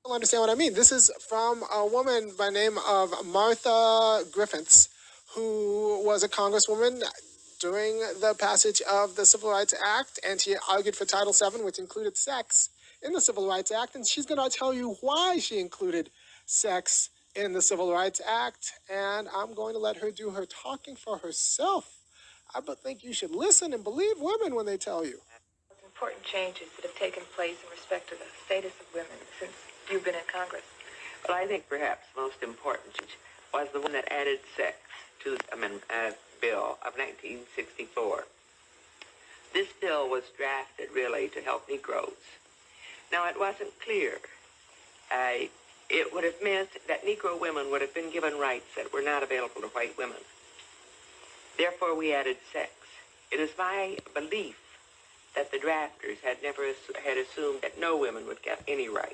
You'll understand what I mean. This is from a woman by the name of Martha Griffiths, who was a congresswoman during the passage of the Civil Rights Act, and she argued for Title VII, which included sex in the Civil Rights Act, and she's going to tell you why she included sex in the Civil Rights Act, and I'm going to let her do her talking for herself. I think you should listen and believe women when they tell you. Important changes that have taken place in respect to the status of women since you've been in Congress. Well, I think perhaps most important was the one that added sex to the bill of 1964. This bill was drafted really to help Negroes. Now, it wasn't clear. It would have meant that Negro women would have been given rights that were not available to white women. Therefore, we added sex. It is my belief that the drafters had assumed that no women would get any rights.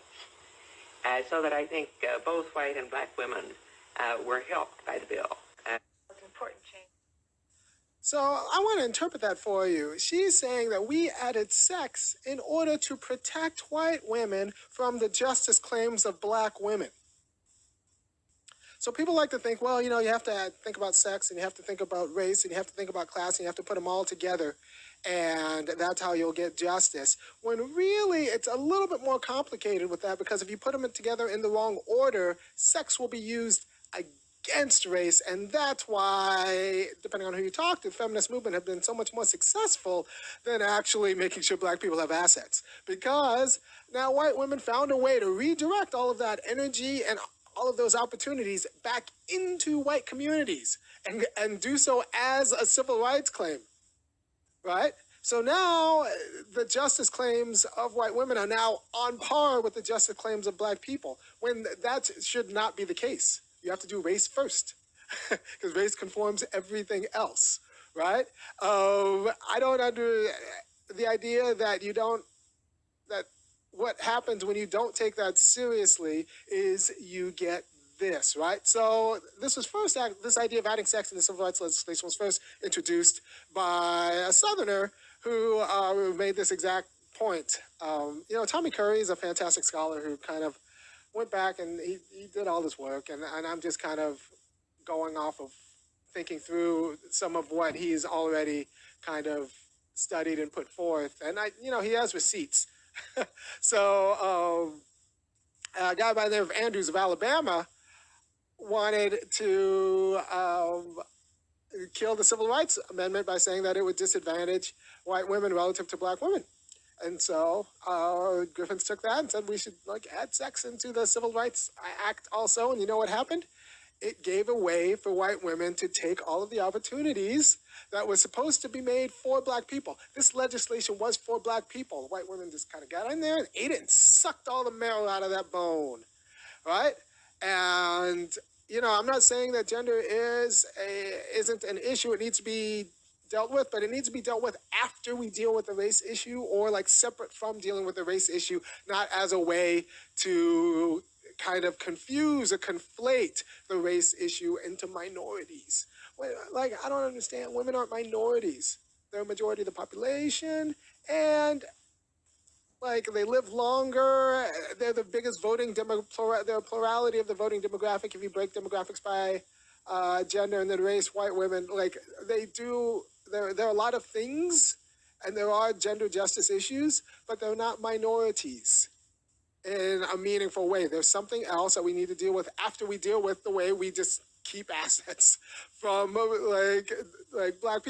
So that I think both white and black women were helped by the bill. It's an important change. So I want to interpret that for you. She's saying that we added sex in order to protect white women from the justice claims of black women. So people like to think, well, you have to think about sex, and you have to think about race, and you have to think about class, and you have to put them all together, and that's how you'll get justice. When really it's a little bit more complicated with that, because if you put them together in the wrong order, sex will be used against race, and that's why, depending on who you talk to, the feminist movement have been so much more successful than actually making sure black people have assets. Because now white women found a way to redirect all of that energy and all of those opportunities back into white communities and do so as a civil rights claim, right? So now the justice claims of white women are now on par with the justice claims of black people, when that should not be the case. You have to do race first, because race conforms everything else, right? I don't the idea that what happens when you don't take that seriously is you get this, right? So this idea of adding sex in the civil rights legislation was first introduced by a Southerner who made this exact point. Tommy Curry is a fantastic scholar who kind of went back and he did all this work, and I'm just kind of going off of thinking through some of what he's already kind of studied and put forth, and he has receipts. So a guy by the name of Andrews of Alabama wanted to kill the Civil Rights Amendment by saying that it would disadvantage white women relative to black women. And so Griffiths took that and said we should add sex into the Civil Rights Act also. And you know what happened? It gave a way for white women to take all of the opportunities that was supposed to be made for black people. This legislation was for black people. White women just kind of got in there and ate it and sucked all the marrow out of that bone, right? And, I'm not saying that gender isn't an issue. It needs to be dealt with, but it needs to be dealt with after we deal with the race issue, or separate from dealing with the race issue, not as a way to kind of confuse or conflate the race issue into minorities. I don't understand. Women aren't minorities. They're a majority of the population, and they live longer. They're the biggest voting they're a plurality of the voting demographic. If you break demographics by gender and then race, white women, they do. There are a lot of things, and there are gender justice issues, but they're not minorities in a meaningful way. There's something else that we need to deal with after we deal with the way we just keep assets from black people.